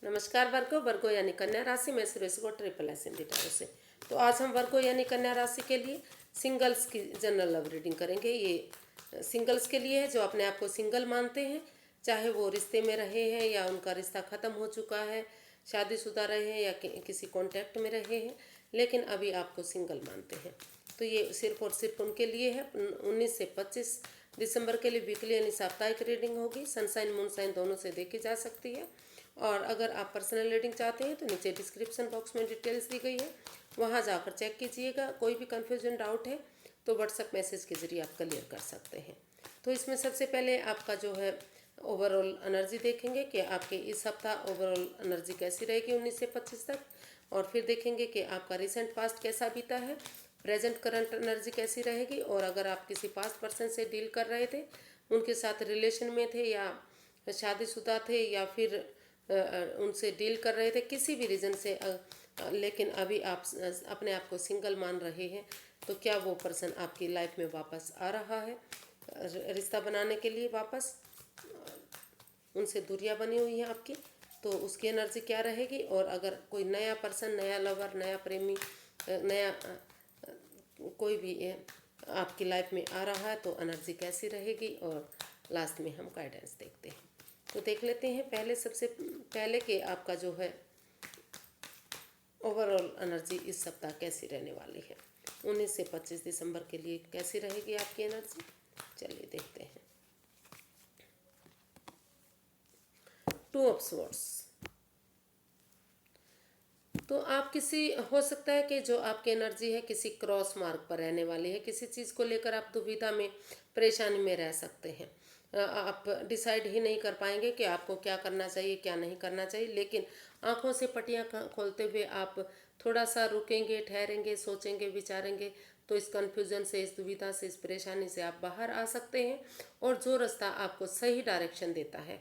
नमस्कार वर्गो यानी कन्या राशि में सुरेश को ट्रिपल एस हिंदी टाइम से। तो आज हम वर्गो यानी कन्या राशि के लिए सिंगल्स की जनरल लव रीडिंग करेंगे। ये सिंगल्स के लिए है जो अपने आप को सिंगल मानते हैं, चाहे वो रिश्ते में रहे हैं या उनका रिश्ता ख़त्म हो चुका है, शादीशुदा रहे हैं या किसी कॉन्टैक्ट में रहे हैं, लेकिन अभी आपको सिंगल मानते हैं। तो ये सिर्फ और सिर्फ उनके लिए है। 19 से 25 दिसंबर के लिए वीकली यानी साप्ताहिक रीडिंग होगी। सनसाइन मूनसाइन दोनों से देखी जा सकती है। और अगर आप पर्सनल रीडिंग चाहते हैं तो नीचे डिस्क्रिप्शन बॉक्स में डिटेल्स दी गई है, वहाँ जाकर चेक कीजिएगा। कोई भी कन्फ्यूजन डाउट है तो व्हाट्सएप मैसेज के ज़रिए आप क्लियर कर सकते हैं। तो इसमें सबसे पहले आपका जो है ओवरऑल एनर्जी देखेंगे कि आपके इस हफ्ता ओवरऑल एनर्जी कैसी रहेगी 19 से 25 तक। और फिर देखेंगे कि आपका रिसेंट पास्ट कैसा बीता है, प्रेजेंट करंट एनर्जी कैसी रहेगी, और अगर आप किसी पास्ट पर्सन से डील कर रहे थे, उनके साथ रिलेशन में थे या शादीशुदा थे या फिर उनसे डील कर रहे थे किसी भी रीज़न से, लेकिन अभी आप अपने आप को सिंगल मान रहे हैं, तो क्या वो पर्सन आपकी लाइफ में वापस आ रहा है रिश्ता बनाने के लिए वापस, उनसे दूरियां बनी हुई हैं आपकी, तो उसकी एनर्जी क्या रहेगी। और अगर कोई नया पर्सन, नया लवर, नया प्रेमी, नया कोई भी आपकी लाइफ में आ रहा है तो एनर्जी कैसी रहेगी। और लास्ट में हम गाइडेंस देखते हैं। तो देख लेते हैं पहले, सबसे पहले कि आपका जो है ओवरऑल एनर्जी इस सप्ताह कैसी रहने वाली है। 19 से 25 दिसंबर के लिए कैसी रहेगी आपकी एनर्जी, चलिए देखते हैं। 2 ऑफ स्वॉर्ड्स। तो आप किसी, हो सकता है कि जो आपकी एनर्जी है किसी क्रॉस मार्ग पर रहने वाली है, किसी चीज़ को लेकर आप दुविधा में, परेशानी में रह सकते हैं। आप डिसाइड ही नहीं कर पाएंगे कि आपको क्या करना चाहिए क्या नहीं करना चाहिए, लेकिन आंखों से पट्टियां खोलते हुए आप थोड़ा सा रुकेंगे, ठहरेंगे, सोचेंगे, विचारेंगे, तो इस कन्फ्यूजन से, इस दुविधा से, इस परेशानी से आप बाहर आ सकते हैं। और जो रास्ता आपको सही डायरेक्शन देता है,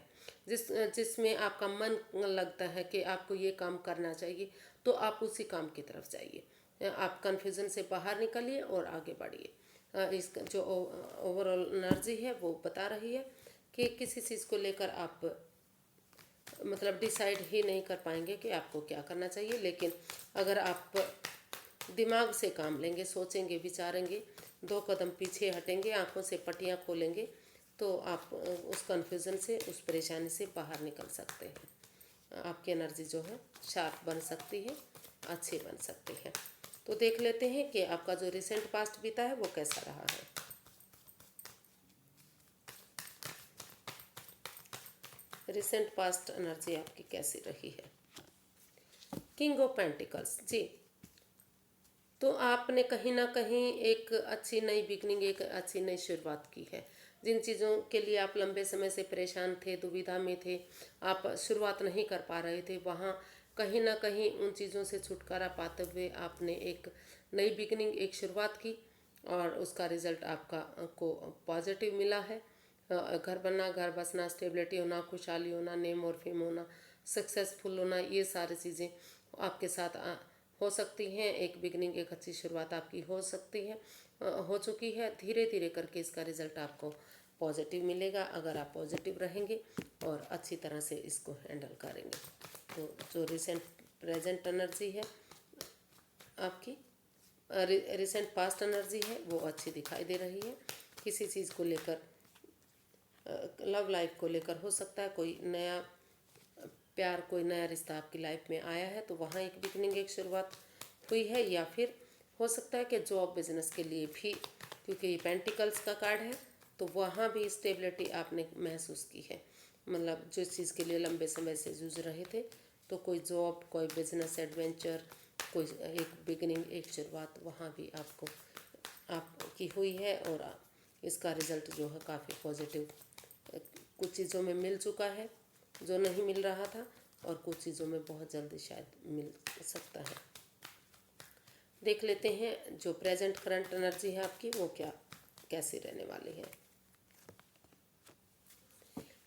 जिसमें आपका मन लगता है कि आपको ये काम करना चाहिए, तो आप उसी काम की तरफ जाइए। आप कन्फ्यूज़न से बाहर निकलिए और आगे बढ़िए। इसका जो ओवरऑल एनर्जी है वो बता रही है कि किसी चीज़ को लेकर आप मतलब डिसाइड ही नहीं कर पाएंगे कि आपको क्या करना चाहिए, लेकिन अगर आप दिमाग से काम लेंगे, सोचेंगे, विचारेंगे, 2 कदम पीछे हटेंगे, आंखों से पट्टियां खोलेंगे, तो आप उस कन्फ्यूज़न से, उस परेशानी से बाहर निकल सकते हैं। आपकी एनर्जी जो है शार्प बन सकती है, अच्छी बन सकती है। तो देख लेते हैं कि आपका जो रिसेंट पास्ट बीता है वो कैसा रहा है। रिसेंट पास्ट एनर्जी आपकी कैसी रही है। किंग ऑफ पेंटिकल्स जी। तो आपने कहीं ना कहीं एक अच्छी नई बिगनिंग, एक अच्छी नई शुरुआत की है। जिन चीज़ों के लिए आप लंबे समय से परेशान थे, दुविधा में थे, आप शुरुआत नहीं कर पा रहे थे, वहाँ कहीं ना कहीं उन चीज़ों से छुटकारा पाते हुए आपने एक नई बिगनिंग, एक शुरुआत की, और उसका रिजल्ट आपका को पॉजिटिव मिला है। घर बनना, घर बसना, स्टेबिलिटी होना, खुशहाली होना, नेम और फेम होना, सक्सेसफुल होना, ये सारी चीज़ें आपके साथ हो सकती हैं। एक बिगनिंग, एक अच्छी शुरुआत आपकी हो सकती है, हो चुकी है। धीरे धीरे करके इसका रिजल्ट आपको पॉजिटिव मिलेगा अगर आप पॉजिटिव रहेंगे और अच्छी तरह से इसको हैंडल करेंगे। तो जो रिसेंट प्रेजेंट एनर्जी है आपकी, रिसेंट पास्ट एनर्जी है वो अच्छी दिखाई दे रही है। किसी चीज़ को लेकर, लव लाइफ को लेकर हो सकता है कोई नया प्यार, कोई नया रिश्ता आपकी लाइफ में आया है, तो वहाँ एक बिगनिंग, एक शुरुआत हुई है। या फिर हो सकता है कि जॉब बिजनेस के लिए भी, क्योंकि ये पेंटिकल्स का कार्ड है, तो वहाँ भी स्टेबिलिटी आपने महसूस की है। मतलब जिस चीज़ के लिए लंबे समय से जूझ रहे थे, तो कोई जॉब, कोई बिजनेस एडवेंचर, कोई एक बिगनिंग, एक शुरुआत वहाँ भी आपको आपकी हुई है। और इसका रिज़ल्ट जो है काफ़ी पॉजिटिव कुछ चीज़ों में मिल चुका है जो नहीं मिल रहा था, और कुछ चीज़ों में बहुत जल्दी शायद मिल सकता है। देख लेते हैं जो प्रेजेंट करंट एनर्जी है आपकी वो क्या, कैसी रहने वाली है।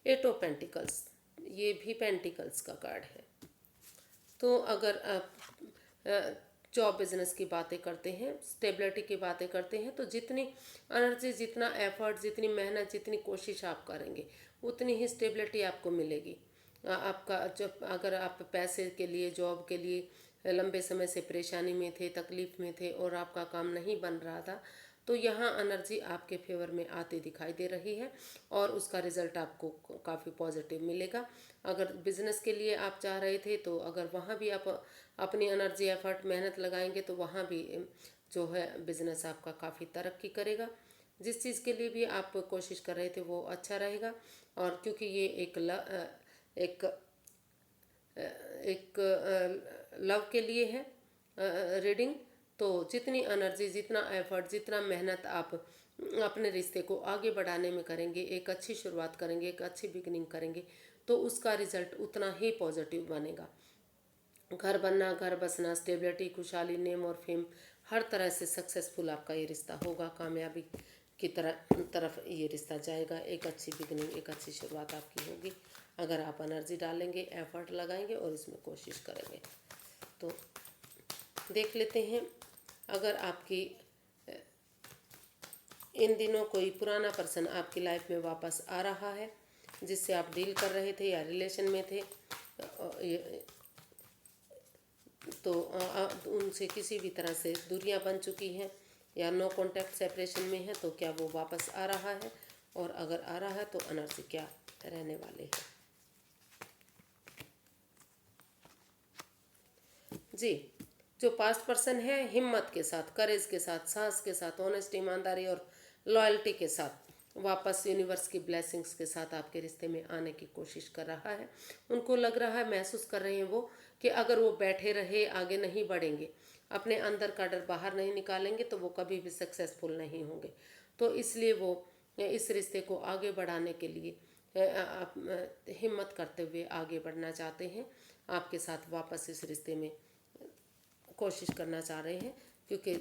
8 ऑफ पेंटिकल्स, ये भी पेंटिकल्स का कार्ड है। तो अगर आप जॉब बिजनेस की बातें करते हैं, स्टेबिलिटी की बातें करते हैं, तो जितनी एनर्जी, जितना एफर्ट, जितनी मेहनत, जितनी कोशिश आप करेंगे, उतनी ही स्टेबिलिटी आपको मिलेगी। आपका जब अगर आप पैसे के लिए, जॉब के लिए लंबे समय से परेशानी में थे, तकलीफ़ में थे और आपका काम नहीं बन रहा था, तो यहाँ एनर्जी आपके फेवर में आती दिखाई दे रही है और उसका रिज़ल्ट आपको काफ़ी पॉजिटिव मिलेगा। अगर बिज़नेस के लिए आप चाह रहे थे, तो अगर वहाँ भी आप अपनी एनर्जी, एफर्ट, मेहनत लगाएंगे तो वहाँ भी जो है बिज़नेस आपका काफ़ी तरक्की करेगा। जिस चीज़ के लिए भी आप कोशिश कर रहे थे वो अच्छा रहेगा। और क्योंकि ये एक एक लव के लिए है रीडिंग, तो जितनी एनर्जी, जितना एफर्ट, जितना मेहनत आप अपने रिश्ते को आगे बढ़ाने में करेंगे, एक अच्छी शुरुआत करेंगे, एक अच्छी बिगनिंग करेंगे, तो उसका रिजल्ट उतना ही पॉजिटिव बनेगा। घर बनना, घर बसना, स्टेबिलिटी, खुशहाली, नेम और फेम, हर तरह से सक्सेसफुल आपका ये रिश्ता होगा। कामयाबी की तरफ ये रिश्ता जाएगा। एक अच्छी बिगनिंग, एक अच्छी शुरुआत आपकी होगी अगर आप एनर्जी डालेंगे, एफर्ट लगाएंगे और इसमें कोशिश करेंगे। तो देख लेते हैं, अगर आपकी इन दिनों कोई पुराना पर्सन आपकी लाइफ में वापस आ रहा है जिससे आप डील कर रहे थे या रिलेशन में थे, तो उनसे किसी भी तरह से दूरियां बन चुकी हैं या नो कांटेक्ट सेपरेशन में है, तो क्या वो वापस आ रहा है? और अगर आ रहा है तो एनर्जी क्या रहने वाले हैं? जी, जो पास्ट पर्सन है, हिम्मत के साथ, करेज के साथ, साहस के साथ, ऑनेस्टी, ईमानदारी और लॉयल्टी के साथ वापस यूनिवर्स की ब्लेसिंग्स के साथ आपके रिश्ते में आने की कोशिश कर रहा है। उनको लग रहा है, महसूस कर रहे हैं वो, कि अगर वो बैठे रहे, आगे नहीं बढ़ेंगे, अपने अंदर का डर बाहर नहीं निकालेंगे, तो वो कभी भी सक्सेसफुल नहीं होंगे। तो इसलिए वो इस रिश्ते को आगे बढ़ाने के लिए हिम्मत करते हुए आगे बढ़ना चाहते हैं, आपके साथ वापस इस रिश्ते में कोशिश करना चाह रहे हैं, क्योंकि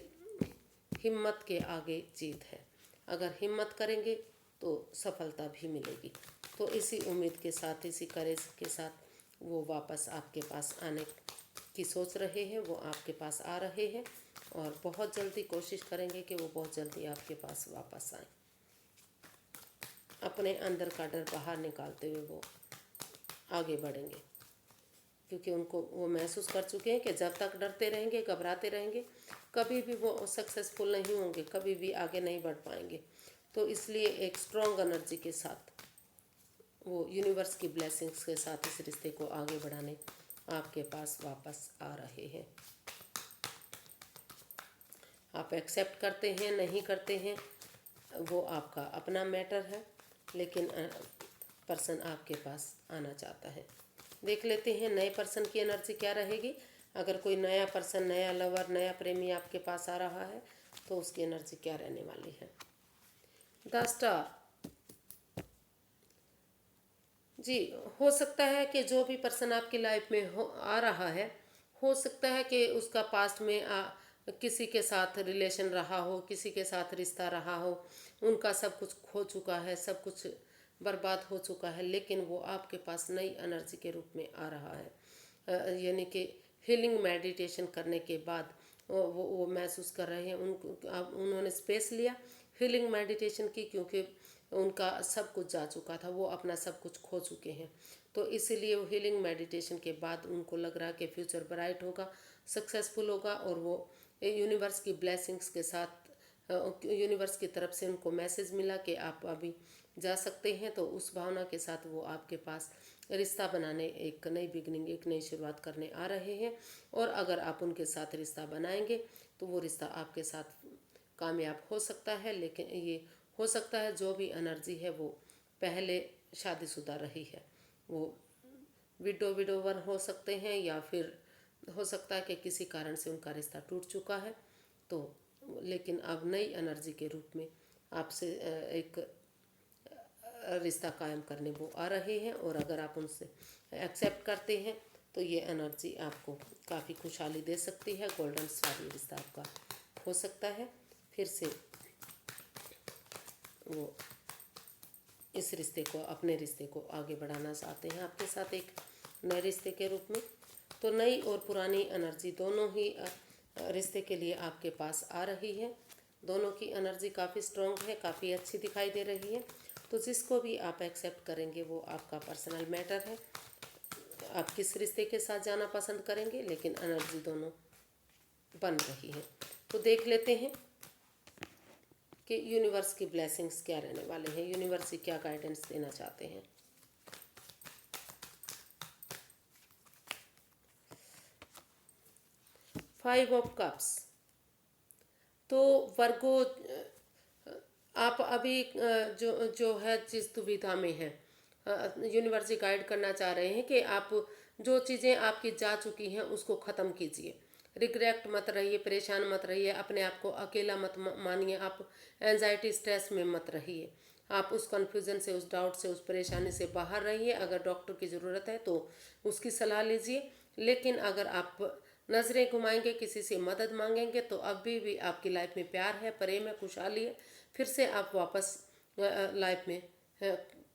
हिम्मत के आगे जीत है। अगर हिम्मत करेंगे तो सफलता भी मिलेगी। तो इसी उम्मीद के साथ, इसी करेज के साथ वो वापस आपके पास आने की सोच रहे हैं, वो आपके पास आ रहे हैं और बहुत जल्दी कोशिश करेंगे कि वो बहुत जल्दी आपके पास वापस आए। अपने अंदर का डर बाहर निकालते हुए वो आगे बढ़ेंगे, क्योंकि उनको वो महसूस कर चुके हैं कि जब तक डरते रहेंगे, घबराते रहेंगे, कभी भी वो सक्सेसफुल नहीं होंगे, कभी भी आगे नहीं बढ़ पाएंगे। तो इसलिए एक स्ट्रॉन्ग एनर्जी के साथ वो यूनिवर्स की ब्लेसिंग्स के साथ इस रिश्ते को आगे बढ़ाने आपके पास वापस आ रहे हैं। आप एक्सेप्ट करते हैं, नहीं करते हैं, वो आपका अपना मैटर है, लेकिन पर्सन आपके पास आना चाहता है। देख लेते हैं नए पर्सन की एनर्जी क्या रहेगी। अगर कोई नया पर्सन, नया लवर, नया प्रेमी आपके पास आ रहा है, तो उसकी एनर्जी क्या रहने वाली है। The star. जी, हो सकता है कि जो भी पर्सन आपकी लाइफ में आ रहा है, हो सकता है कि उसका पास्ट में किसी के साथ रिलेशन रहा हो, किसी के साथ रिश्ता रहा हो, उनका सब कुछ खो चुका है, सब कुछ बर्बाद हो चुका है, लेकिन वो आपके पास नई एनर्जी के रूप में आ रहा है। यानी कि हीलिंग मेडिटेशन करने के बाद वो महसूस कर रहे हैं, उन्होंने स्पेस लिया, हीलिंग मेडिटेशन की, क्योंकि उनका सब कुछ जा चुका था, वो अपना सब कुछ खो चुके हैं। तो इसीलिए वो हीलिंग मेडिटेशन के बाद उनको लग रहा है कि फ्यूचर ब्राइट होगा, सक्सेसफुल होगा, और वो यूनिवर्स की ब्लेसिंग्स के साथ, यूनिवर्स की तरफ से उनको मैसेज मिला कि आप अभी जा सकते हैं। तो उस भावना के साथ वो आपके पास रिश्ता बनाने, एक नई बिगनिंग, एक नई शुरुआत करने आ रहे हैं। और अगर आप उनके साथ रिश्ता बनाएंगे तो वो रिश्ता आपके साथ कामयाब हो सकता है। लेकिन ये हो सकता है जो भी एनर्जी है वो पहले शादीशुदा रही है, वो विडोवर हो सकते हैं, या फिर हो सकता है कि किसी कारण से उनका रिश्ता टूट चुका है। तो लेकिन अब नई एनर्जी के रूप में आपसे एक रिश्ता कायम करने वो आ रहे हैं। और अगर आप उनसे एक्सेप्ट करते हैं तो ये एनर्जी आपको काफ़ी खुशहाली दे सकती है। गोल्डन स्टार ये रिश्ता आपका हो सकता है। फिर से वो इस रिश्ते को, अपने रिश्ते को आगे बढ़ाना चाहते हैं आपके साथ एक नए रिश्ते के रूप में। तो नई और पुरानी एनर्जी दोनों ही रिश्ते के लिए आपके पास आ रही है। दोनों की एनर्जी काफ़ी स्ट्रॉन्ग है, काफ़ी अच्छी दिखाई दे रही है। तो जिसको भी आप एक्सेप्ट करेंगे वो आपका पर्सनल मैटर है। आप किस रिश्ते के साथ जाना पसंद करेंगे, लेकिन एनर्जी दोनों बन रही है। तो देख लेते हैं कि यूनिवर्स की ब्लेसिंग्स क्या रहने वाले हैं, यूनिवर्स से क्या गाइडेंस देना चाहते हैं। Five of cups. तो वर्गो, आप अभी जो है जिस दुविधा में है, यूनिवर्स गाइड करना चाह रहे हैं कि आप जो चीज़ें आपकी जा चुकी हैं उसको ख़त्म कीजिए। रिग्रेट मत रहिए, परेशान मत रहिए, अपने आप को अकेला मत मानिए, आप एंजाइटी स्ट्रेस में मत रहिए। आप उस कन्फ्यूज़न से, उस डाउट से, उस परेशानी से बाहर रहिए। अगर डॉक्टर की ज़रूरत है तो उसकी सलाह लीजिए, लेकिन अगर आप नज़रें घुमाएंगे, किसी से मदद मांगेंगे, तो अभी भी आपकी लाइफ में प्यार है, प्रेम है, खुशहाली है। फिर से आप वापस लाइफ में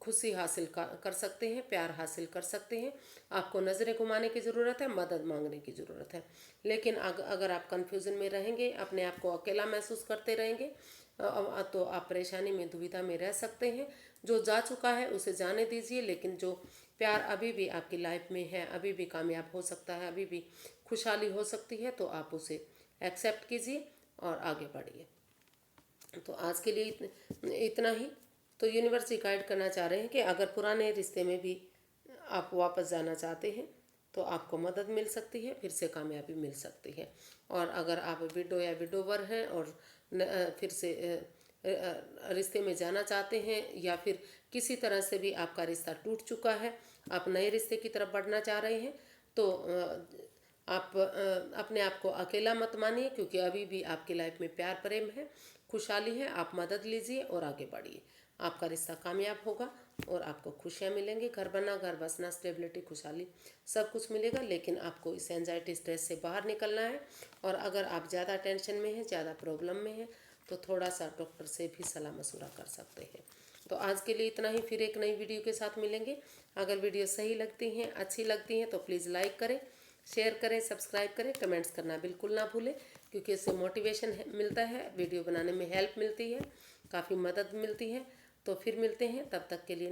खुशी हासिल कर सकते हैं, प्यार हासिल कर सकते हैं। आपको नज़रें घुमाने की ज़रूरत है, मदद मांगने की ज़रूरत है। लेकिन अगर आप कन्फ्यूज़न में रहेंगे, अपने आप को अकेला महसूस करते रहेंगे, तो आप परेशानी में, दुविधा में रह सकते हैं। जो जा चुका है उसे जाने दीजिए, लेकिन जो प्यार अभी भी आपकी लाइफ में है, अभी भी कामयाब हो सकता है, अभी भी खुशहाली हो सकती है, तो आप उसे एक्सेप्ट कीजिए और आगे बढ़िए। तो आज के लिए इतना ही। तो यूनिवर्स गाइड करना चाह रहे हैं कि अगर पुराने रिश्ते में भी आप वापस जाना चाहते हैं तो आपको मदद मिल सकती है, फिर से कामयाबी मिल सकती है। और अगर आप विडो या विडोवर हैं और फिर से रिश्ते में जाना चाहते हैं, या फिर किसी तरह से भी आपका रिश्ता टूट चुका है, आप नए रिश्ते की तरफ बढ़ना चाह रहे हैं, तो आप अपने आप को अकेला मत मानिए, क्योंकि अभी भी आपकी लाइफ में प्यार प्रेम है, खुशहाली है। आप मदद लीजिए और आगे बढ़िए। आपका रिश्ता कामयाब होगा और आपको खुशियाँ मिलेंगी। घर बना, घर बसना, स्टेबिलिटी, खुशहाली सब कुछ मिलेगा। लेकिन आपको इस एंजाइटी स्ट्रेस से बाहर निकलना है। और अगर आप ज़्यादा टेंशन में हैं, ज़्यादा प्रॉब्लम में हैं, तो थोड़ा सा डॉक्टर से भी सलाह मशवरा कर सकते हैं। तो आज के लिए इतना ही। फिर एक नई वीडियो के साथ मिलेंगे। अगर वीडियो सही लगती हैं, अच्छी लगती हैं, तो प्लीज़ लाइक करें, शेयर करें, सब्सक्राइब करें, कमेंट्स करना बिल्कुल ना भूलें, क्योंकि इससे मोटिवेशन मिलता है, वीडियो बनाने में हेल्प मिलती है, काफ़ी मदद मिलती है। तो फिर मिलते हैं, तब तक के लिए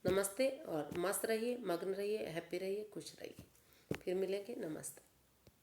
नमस्ते और मस्त रहिए, मग्न रहिए, हैप्पी रहिए, खुश रहिए। फिर मिलेंगे, नमस्ते।